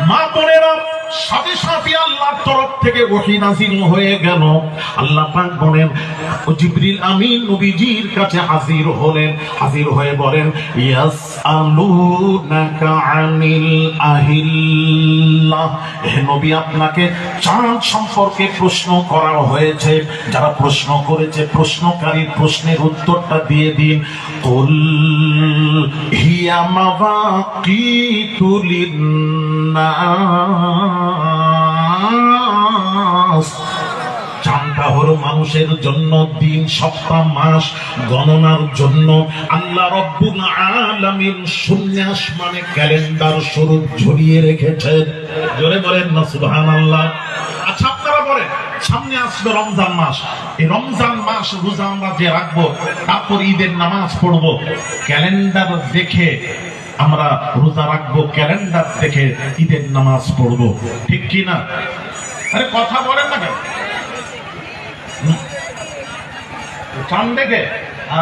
মা বোনেরা, সাথে সাথে আল্লাহর তরফ থেকে ওহী নাযিল হয়ে গেল। আল্লাহ পাক বলেন, জিবরিল আমিন নবীজির কাছে হাজির হলেন। হাজির হয়ে বলেন, ইয়াসআলুনাকা আনিল আহিল্লাহ, হে নবী আপনাকে চাঁদ সম্পর্কে প্রশ্ন করা হয়েছে। যারা প্রশ্ন করেছে, প্রশ্নকারীর প্রশ্নের উত্তরটা দিয়ে দিন। কুল হিয়া মাওয়াকিতু লিন্নাস, চাঁদটা হলো মানুষের জন্য, দিন সপ্তাহ মাস গণনার জন্য আল্লাহ রব্বুল আলামিন শূন্য আসমানে ক্যালেন্ডার স্বরূপ ঝুলিয়ে রেখেছেন। জোরে বলেন না সুবহানাল্লাহ। আচ্ছা আপনারা বলেন, সামনে আসবে রমজান মাস, এই রমজান মাস রোজা আমরা যে রাখবো, তারপর ঈদের নামাজ পড়বো, ক্যালেন্ডার দেখে আমরা রোজা রাখবো, ক্যালেন্ডার দেখে ঈদের নামাজ পড়বো, ঠিক কি না? আরে কথা বলেন না কেন? চাঁদ দেখে?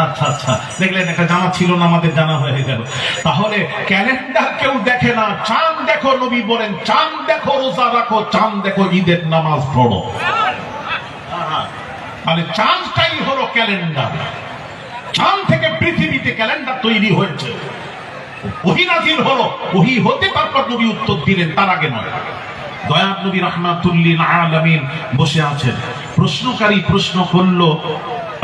আচ্ছা আচ্ছা, দেখলেন একটা জানা ছিল না, আমাদের জানা হয়ে গেল। তাহলে ক্যালেন্ডার কেউ দেখে না, চাঁদ দেখো। নবী বলেন, চাঁদ দেখো, রোজা রাখো, চাঁদ দেখো, ঈদের নামাজ পড়ো। মানে চাঁদটাই হলো ক্যালেন্ডার। চাঁদ থেকে পৃথিবীতে ক্যালেন্ডার তৈরি হয়েছে। ওহী নাযিল হলো, ওহী হতে তারপর নবী উত্তর দিলেন, তার আগে নয়। দয়ার নবী রাহমাতুল লিল আলামিন বসে আছেন। প্রশ্নকারী প্রশ্ন করলো,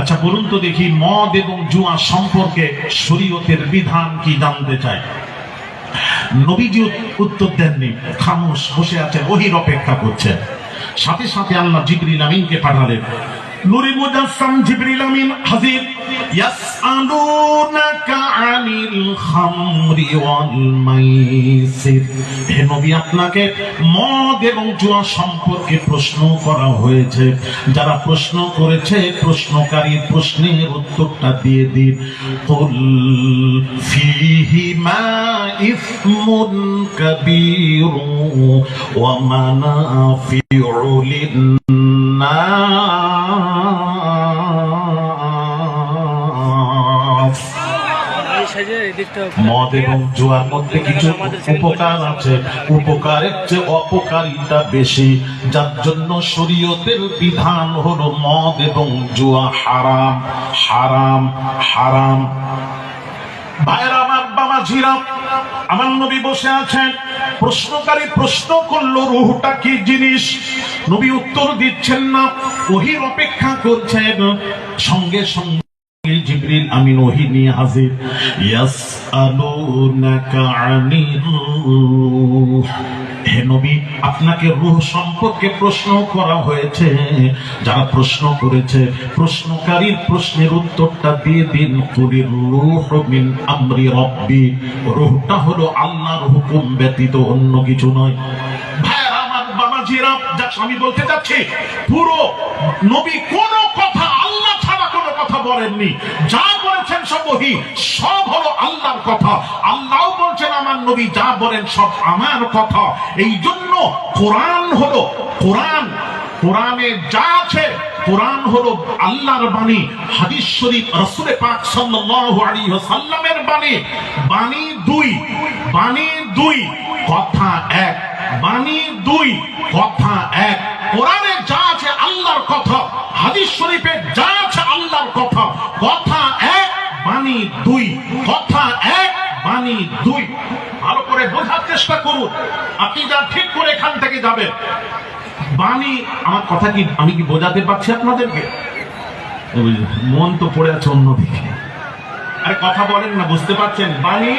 আচ্ছা বলুন তো দেখি, মদ এবং জুয়া সম্পর্কে শরীয়তের বিধান কি জানতে চায়। নবীজি উত্তর দেননি, খামোশ বসে আছেন, ওহীর অপেক্ষা করছেন। সাথে সাথে আল্লাহ জিবরিল আমিনকে পাঠালেন। নূরে মুজাসসাম জিবরিল আমিন হাজির। ইয়াসআলুনাকা আনিল খামরি ওয়াল মাইসির, হে নবী আপনাকে মদ এবং জুয়া সম্পর্কে প্রশ্ন করা হয়েছে। যারা প্রশ্ন করেছে, প্রশ্নকারী প্রশ্নের উত্তরটা দিয়ে দিন। কুল ফীহিমা ইসমুন কাবীরু ওয়া মানাফিউ লিন-নাস, মদ এবং জুয়ার মধ্যে কিছু উপকার আছে, উপকারের চেয়ে অপকারিতা বেশি, যার জন্য শরীয়তের বিধান হলো মদ এবং জুয়া হারাম, হারাম, হারাম। ভাইরা আমার, বাবাজিরা, আমার নবী বসে আছেন। প্রশ্নকারী প্রশ্ন করলো, রূহটা কি জিনিস? নবী উত্তর দিচ্ছেন না, ওহীর অপেক্ষা করছেন। সঙ্গে সঙ্গে জিবরিল আমিন ওহী নিয়ে হাজির। ইয়াসআলুনাকা আনির রূহ, হে নবী আপনাকে রূহ সম্পর্কে প্রশ্ন করা হয়েছে। যারা প্রশ্ন করেছে, প্রশ্নকারীর প্রশ্নের উত্তরটা দিয়ে দিন। কুলির রূহু মিন আমরি রাব্বি, রূহটা হলো আল্লাহর হুকুম ব্যতীত অন্য কিছু নয়। ভাইরা আমার, বাবাজিরা, যা আমি বলতে যাচ্ছি, পুরো নবী কোন কথা আল্লাহ ছাড়া কোনো কথা বলেননি। যা বলেছেন সব ওহী, সব হলো আল্লাহর কথা। আল্লাহও বলছেন আমার নবী যা বলেন সব আমার কথা। এই জন্য কোরআন হলো, কোরআনে যা আছে, কোরআন হলো আল্লাহর বাণী, হাদিস শরীফ রাসূল পাক সাল্লাল্লাহু আলাইহি ওয়াসাল্লামের বাণী। বাণী দুই, বাণী দুই, কথা এক। বাণী দুই, কথা এক। কোরআনে যা আছে আল্লাহর কথা, হাদিস শরীফে যা আছে আল্লাহর কথা। কথা এক, বাণী দুই, কথা এক, বাণী দুই। ভালো করে বোঝার চেষ্টা করুন, আপনি যা ঠিক করে এখান থেকে যাবেন। বাণী, আমার কথা কি আমি কি বোঝাতে পারছি আপনাদেরকে? মন তো পড়ে আছে অন্যদিকে। আরে কথা বলেন না, বুঝতে পারছেন? বাণী,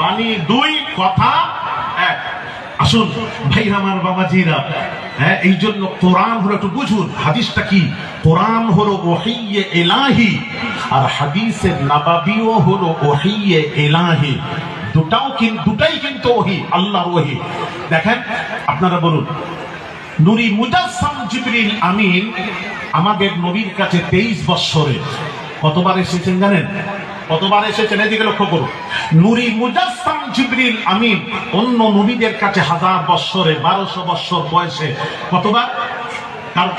বাণী দুই, কথা এক। আসুন ভাই আমার, বাবাজিরা, হ্যাঁ, এই জন্য কোরআন হলো, একটু বুঝুন হাদিসটা কি। কোরআন হলো ওহীয়ে ইলাহি, আর হাদিসে নববিও হলো ওহীয়ে ইলাহি। দুটাই কিন্তু ওহী, আল্লাহর ওহী। দেখেন, আপনারা বলুন, নূরি মুজাসসাম জিবরিল আমিন আমাদের নবীর কাছে 23 বছরে কতবার এসেছেন জানেন? কতবার এসেছেন? এদিকে লক্ষ্য করুন। নূরি মুজাসসাম জিবরিল আমিন অন্য নবীদের কাছে 1000 বছরে, 1200 বছর বয়সে কতবার?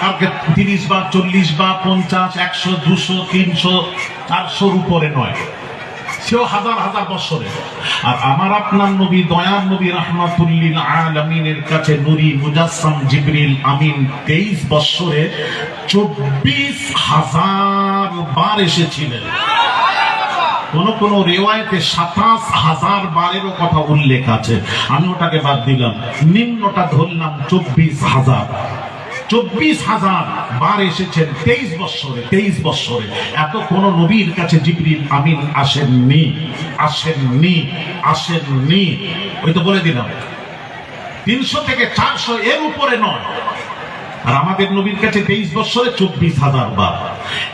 কারকে 30 বার, 40 বার, 50, 100, 200, 300, 400 উপরে নয়, সেও হাজার হাজার বছরে। আর আমার আপনার নবী, দয়ার নবী রাহমাতুল লিল আলামিনের কাছে নূরি মুজাসসাম জিবরিল আমিন 23 বছরে 24,000 বার এসেছিলেন। কোন কোন রিওয়ায়াতে 27,000 বারেরও কথা উল্লেখ আছে, আমি ওটাকে বাদ দিলাম, নিম্নটা ধরলাম 24,000। 24,000 বার এসেছেন 23 বছরে। 23 বছরে এত কোন নবীর কাছে জিবরিল আমিন আসেননি, আসেননি, আসেননি। ওই তো বলে দিলাম 300 থেকে 400 এর উপরে নয়। আর আমাদের নবীর কাছে 23 বছরে 24,000 বার।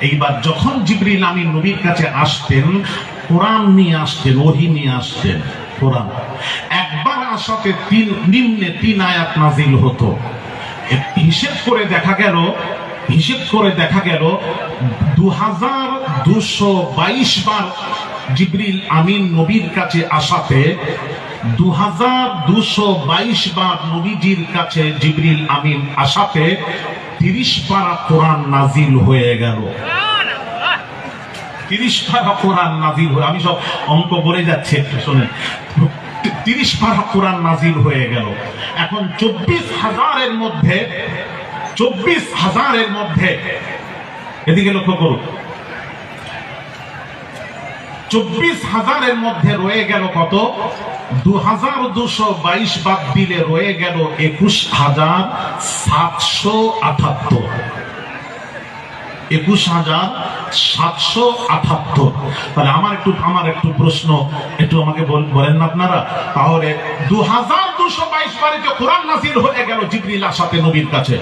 এইবার যখন জিবরিল আমিন নবীর কাছে আসতেন, কোরআন নিয়ে আসতেন, ওহী নিয়ে আসতেন। কোরআন একবার আসাতে নিম্নে 3 আয়াত নাজিল হতো। হিসেব করে দেখা গেল 2222 বার জিবরিল আমিন নবীর কাছে আসাতে 2222 বার নবীজির কাছে জিবরিল আমিন আসাতে 30 পারা কোরআন নাজিল হয়ে গেল। 30 পারা কোরআন নাজিল হয়ে, আমি সব অঙ্ক বলে যাচ্ছি, একটু শোনেন। 30 পারা কোরআন নাজিল হয়ে গেল। এখন 24,000-এর মধ্যে 24,000-এর মধ্যে এদিকে লক্ষ্য করুন, 24,000-এর মধ্যে রয়ে গেল কত? 2222 বাদ দিলে রয়ে গেল 21,778। 21,778। তাহলে আমার একটু প্রশ্ন, একটু আমাকে বলেন না আপনারা, তাহলে 2222 বারে যে কোরআন নাযিল হয়ে গেল জিবরিল আসাতে নবীর কাছে,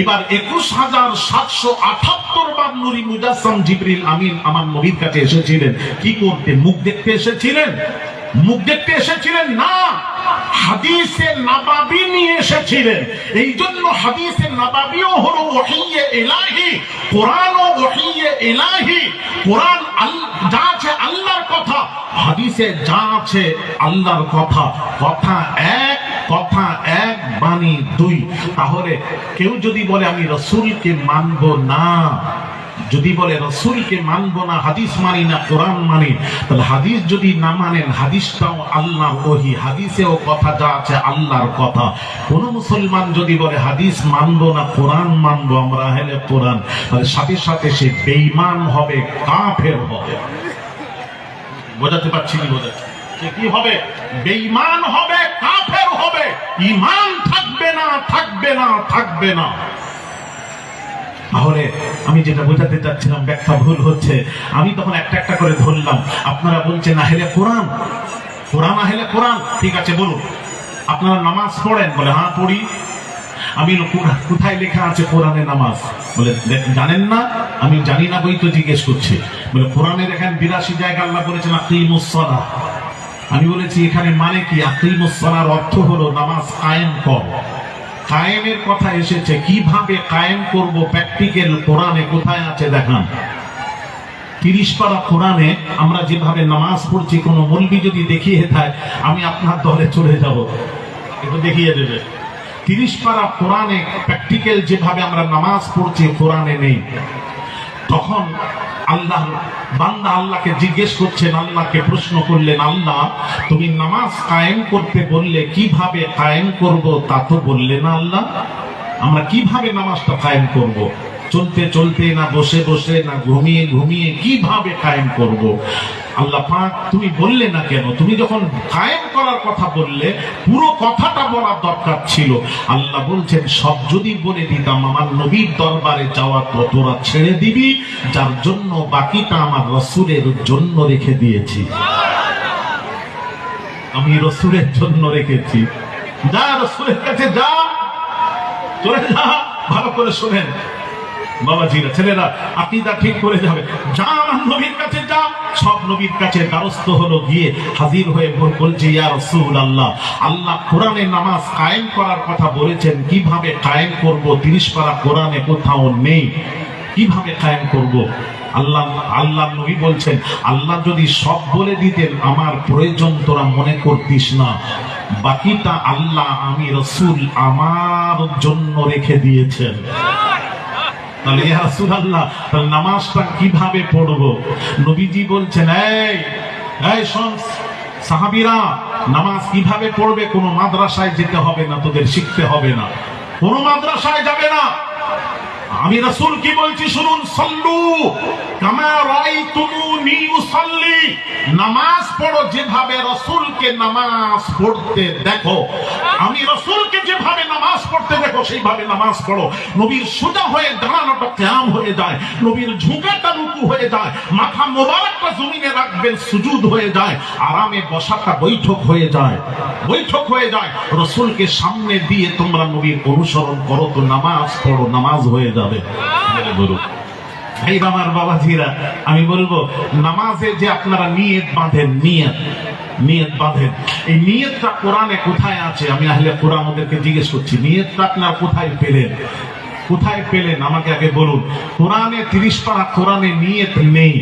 এবার 21,778 বার নূরি মুজাসসাম জিবরিল আমিন আমার নবীর কাছে এসেছিলেন। কি করতে? মুখ দেখতে এসেছিলেন? মুখ দেখতে এসেছিলেন না, হাদিসে নববী নিয়ে এসেছিলেন। এই জন্য হাদিসে নববীও হলো ওহীয়ে ইলাহি, কোরআনও ওহীয়ে ইলাহি। কোরআন যা আছে আল্লাহর কথা, হাদিসে যা আছে আল্লাহর কথা। কথা এক, কথা এক, বাণী দুই। তাহলে কেউ যদি বলে আমি রাসূলকে মানব না, যদি বলে রাসূলকে মানব না, হাদিস মানি না, কোরআন মানি, তাহলে হাদিস যদি না মানেন, হাদিসটাও আল্লাহর ওহী, হাদিসেও কথা যা আছে আল্লাহর কথা। কোন মুসলমান যদি বলে হাদিস মানব না, কোরআন মানব, আমরা আহলে কোরআন, তাহলে সাথে সাথে সে বেঈমান হবে, কাফের হবে। বোঝাতে পারছি না? বোঝাতে সে কি হবে? বেঈমান হবে, কাফের হবে, ঈমান থাকবে না, থাকবে না, থাকবে না। তাহলে আমি যেটা বোঝাতে চাচ্ছিলাম, ব্যাখ্যা ভুল হচ্ছে, আমি তখন একটা একটা করে ধরলাম। আপনারা বলছেন আহলে কোরআন, কোরআন আহলে কোরআন, ঠিক আছে বলুন। আপনারা নামাজ পড়েন? বলে হ্যাঁ পড়ি। আমি কোথায় লেখা আছে কোরআনে নামাজ? বলে জানেন না? আমি জানি না বই তো জিজ্ঞেস করছি। বলে কোরআনে দেখেন 82 জায়গা আল্লাহ বলেছেন আকিমুস সালাহ। আমি বলেছি এখানে মানে কি? আকিমুস সালাহর অর্থ হলো নামাজ কায়েম কর। কায়েমের কথা এসেছে, কিভাবে কায়েম করব প্র্যাকটিক্যাল কোরআনে কোথায় আছে দেখান। 30 পারা কোরআনে আমরা যেভাবে নামাজ পড়ছি, কোন মৌলবি যদি দেখিয়ে দেয় আমি আপনার দলে চলে যাব, একটু দেখিয়ে দেবে। 30 পারা কোরআনে প্র্যাকটিক্যাল যেভাবে আমরা নামাজ পড়ছি কোরআনে নেই। তখন আল্লাহ বান্দা আল্লাহকে জিজ্ঞেস করছেন, আল্লাহকে প্রশ্ন করলেন, আল্লাহ তুমি নামাজ কায়েম করতে বললে, কিভাবে কায়েম করব তা তো বললে না আল্লাহ। আমরা কিভাবে নামাজটা কায়েম করব? চলতে চলতে, না বসে বসে, না ঘুমিয়ে ঘুমিয়ে, কিভাবে কায়েম করব? আল্লাহ পাক তুমি বললে না কেন? তুমি যখন কায়েম করার কথা বললে পুরো কথাটা বলার দরকার ছিল। আল্লাহ বলছেন সব যদি বলে দিতাম আমার নবীর দরবারে যাওয়া তো তোরা ছেড়ে দিবি, যার জন্য বাকিটা আমার রাসূলের জন্য রেখে দিয়েছি। আমি রাসূলের জন্য রেখেছি। যা রাসূলের কাছে যা, চলে যা। ভালো করে শোনেন বাবাজিরা, ছেলেরা, আকীদা ঠিক করে যাবে। যা আমার নবীর কাছে যা। সব নবীর কাছে দ্বারস্থ হলো, গিয়ে হাজির হয়ে বলছে ইয়া রাসূলুল্লাহ, আল্লাহ কোরআনে নামাজ কায়েম করার কথা বলেছেন, কিভাবে কায়েম করব? 30 পারা কোরআনে কোথাও নেই, কিভাবে কায়েম করব? আল্লাহ নবী বলছেন, আল্লাহ যদি সব বলে দিতেন আমার প্রয়োজন তোরা মনে করতিস না, বাকিটা আল্লাহ আমি রাসূল আমার জন্য রেখে দিয়েছেন। তাহলে ইয়া রাসূলুল্লাহ, তাহলে নামাজটা কিভাবে পড়বো? নবীজি বলছেন, এই এই শোন সাহাবীরা, নামাজ কিভাবে পড়বে কোনো মাদ্রাসায় যেতে হবে না, তোদের শিখতে হবে না, কোনো মাদ্রাসায় যাবে না। আমি রাসূল কি বলছি শুনুন, সাল্লু কামা রাআইতুমুনি উসাল্লি, নামাজ পড়ো যেভাবে রাসূলকে নামাজ পড়তে দেখো। আমি রাসূলকে যেভাবে নামাজ পড়তে দেখো সেইভাবে নামাজ পড়ো। নবীর সোজা হয়ে দাঁড়ানোটা কিয়াম হয়ে যায়, নবীর ঝুঁকাটা রুকু হয়ে যায়, মাথা মোবারকটা জমিনে রাখবেন সুজুদ হয়ে যায়, আরামে বসাটা বৈঠক হয়ে যায়, বৈঠক হয়ে যায়। রাসূলকে সামনে দিয়ে তোমরা নবীর অনুসরণ করো তো নামাজ পড়ো, নামাজ হয়ে যাবে। ভাই আমার বাবাজিরা, আমি বলবো নামাজে যে আপনারা নিয়ত বাঁধেন, নিয়ত বাঁধেন, এই নিয়তটা কোরআনে কোথায় আছে? আমি আহলে কোরআন ওদেরকে জিজ্ঞেস করছি, নিয়তটা আপনারা কোথায় পেলেন? কোথায় পেলেন আমাকে আগে বলুন। কোরআনে 30 পারা কোরআনে নিয়ত নেই।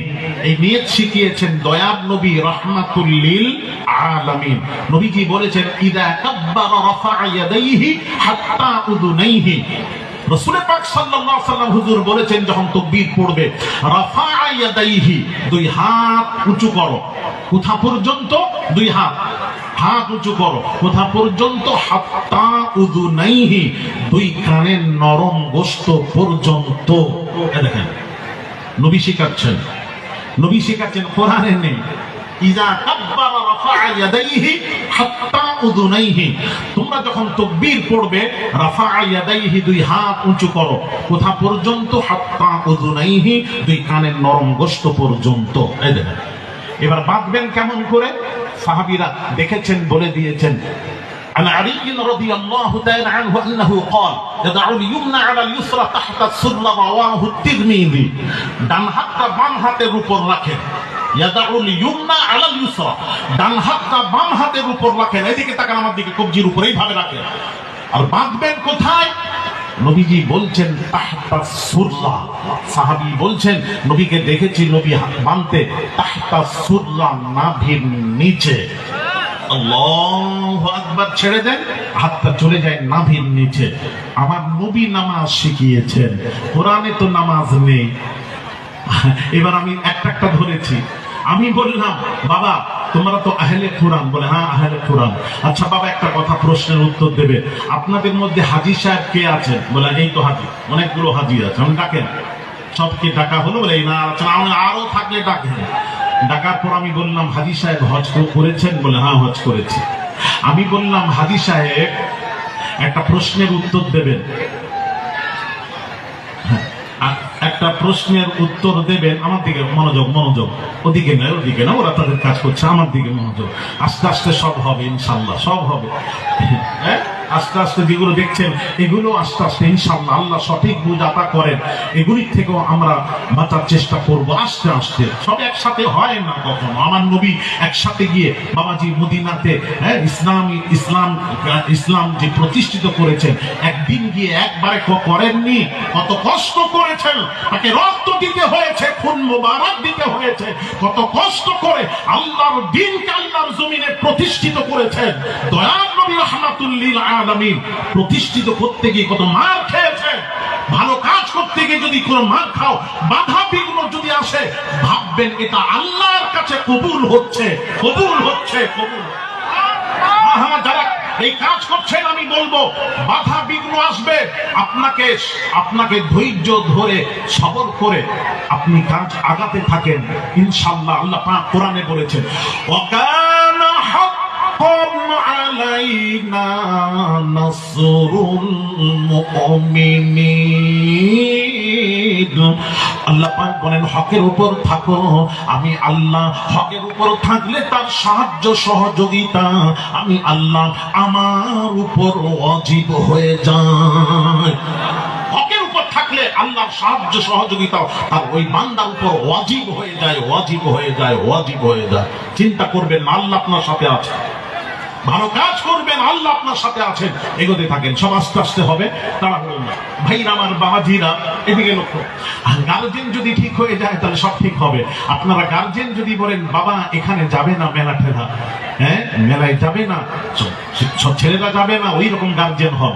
এই নিয়ত শিখিয়েছেন দয়াব নবী রাহমাতুল লিল আলামিন। নবীজি বলেছেন ইদা কাব্বারা রাফা ইয়াদাইহি হাত্তা উযুনাইহি। রাসূল পাক সাল্লাল্লাহু আলাইহি ওয়াসাল্লাম হুজুর বলেছেন যখন তাকবীর পড়বে, রাফা ইয়াদাইহি, দুই হাত উঁচু করো। কোথা পর্যন্ত? দুই হাত, হাত উঁচু করো। কোথা পর্যন্ত? হাত্তা উযুনাইহি, দুই কানের নরম গোশত পর্যন্ত। দেখেন নবী শিখাচ্ছেন, নবী শিখাচ্ছেন, কোরআনে নেই। ইযা কাব্বারা রাফা ইয়াদাইহি হাত্তা উযুনাইহি, তোমরা যখন তাকবীর পড়বে রাফা ইয়াদাইহি, দুই হাত উঁচু করো। কোথা পর্যন্ত? হাত্তা উযুনাইহি, দুই কানের নরম গোশত পর্যন্ত। এই দেখেন এবার বাঁধবেন কেমন করে? সাহাবীরা দেখেছেন, বলে দিয়েছেন। عن علي رضي الله تعالى عنه أنه قال يضع اليمنى على اليسرى تحت السرة رواه الترمذي। ডান হাতটা বাম হাতের উপর রাখেন, ইয়াদাউল ইয়ুমনা আলাল ইউসরা, ডান হাতটা বাম হাতের উপর রাখেন। এদিকে তাকান আমার দিকে, কবজির উপর এইভাবে রাখেন। আর বাঁধবেন কোথায়? নবীজি বলছেন তাহতা সুররা। সাহাবী বলছেন নবীকে দেখেছি নবী বাঁধতে তাহতা সুররা, নাভির নিচে। আল্লাহু আকবার, ছেড়ে দেন, হাতটা চলে যায় নাভির নিচে। আমার নবী নামাজ শিখিয়েছেন, কোরআনে তো নামাজ নেই। এবার আমি একটা ধরেছি, আমি বললাম বাবা তোমরা তো আহলে কোরআন, বলে হ্যাঁ আহলে কোরআন। আচ্ছা বাবা একটা কথা, প্রশ্নের উত্তর দেবে, আপনাদের মধ্যে হাজী সাহেব কে আছেন? বলে এই তো হাজী, অনেকগুলো হাজী আছে। আমি ডাকেন, সবকে ডাকা হলো? বলে না, আরো থাকলে ডাকেন। ডাকার পর আমি বললাম হাজী সাহেব হজ করেছেন? বলে হ্যাঁ হজ করেছি। আমি বললাম হাজী সাহেব একটা প্রশ্নের উত্তর দেবেন, একটা প্রশ্নের উত্তর দেবেন। আমার দিকে মনোযোগ, মনোযোগ, ওদিকে নয়, ওদিকে না, ওরা তাদের কাজ করছে, আমার দিকে মনোযোগ। আস্তে আস্তে সব হবে ইনশাল্লাহ, সব হবে। হ্যাঁ আস্তে আস্তে যেগুলো দেখছেন এগুলো আস্তে আস্তে ইনশাল্লাহ আল্লাহ সঠিক বুঝ আতা করেন, এগুলির থেকেও আমরা বাঁচার চেষ্টা করব আস্তে আস্তে। সব একসাথে হয় না কখনো। আমার নবী একসাথে গিয়ে বাবাজি মদিনাতে ইসলাম যে প্রতিষ্ঠিত করেছেন, একদিন গিয়ে একবারে করেননি, কত কষ্ট করেছেন, তাকে রক্ত দিতে হয়েছে, খুন মোবারক দিতে হয়েছে, কত কষ্ট করে আল্লাহর দ্বীনকে আল্লাহর জমিনে প্রতিষ্ঠিত করেছেন। দয়ার নবী রাহমাতুল লিল আলামিন প্রতিষ্ঠিত করতে গিয়ে কত মার খেয়েছে। ভালো কাজ করতে গিয়ে যদি কোনো মার খাও, বাধা বিঘ্ন যদি আসে, ভাববেন এটা আল্লাহর কাছে কবুল হচ্ছে, কবুল হচ্ছে, কবুল। যারা এই কাজ করছেন আমি বলবো বাধা বিঘ্ন আসবে, আপনাকে ধৈর্য ধরে সবর করে আপনি কাজ আগাতে থাকেন, ইনশাআল্লাহ। আল্লাহ পাক কোরআনে বলেছেন ওয়াকানা হাক্কান আলাইনা নাসরুল মুমিনিন। আল্লাহ পাক বলেন হকের উপর থাকো, আমি আল্লাহ হকের উপর থাকলে তার সাহায্য সহযোগিতা আমি আল্লাহ আমার উপর ওয়াজিব হয়ে যায়। হকের উপর থাকলে আল্লাহর সাহায্য সহযোগিতা তার ওই বান্দার উপর ওয়াজিব হয়ে যায়, ওয়াজিব হয়ে যায়, ওয়াজিব হয়ে যায়। চিন্তা করবেন না, আল্লাহ আপনার সাথে আছে। ভালো কাজ করবেন, আল্লাহ আপনার সাথে আছেন, এগোতে থাকেন। সব আস্তে আস্তে হবে, তাড়াহুড়ো না। ভাইরা আমার, বাবাজিরা, এদিকে লক্ষ্য। গার্জেন যদি ঠিক হয়ে যায় তাহলে সব ঠিক হবে। আপনারা গার্জেন যদি বলেন বাবা এখানে যাবে না, মেলা ঠেলা, হ্যাঁ মেলায় যাবে না, সব ছেলেরা যাবে না, ওই রকম গার্জেন হন,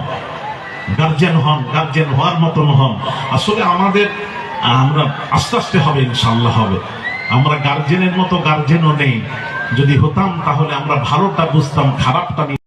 গার্জেন হন, গার্জেন হওয়ার মতন হন। আসলে আমরা আস্তে আস্তে হবে, ইনশাআল্লাহ হবে। আমরা গার্জেনের মতো গার্জেনও নেই। যদি হতাম তাহলে আমরা ভালোটা বুঝতাম, খারাপটা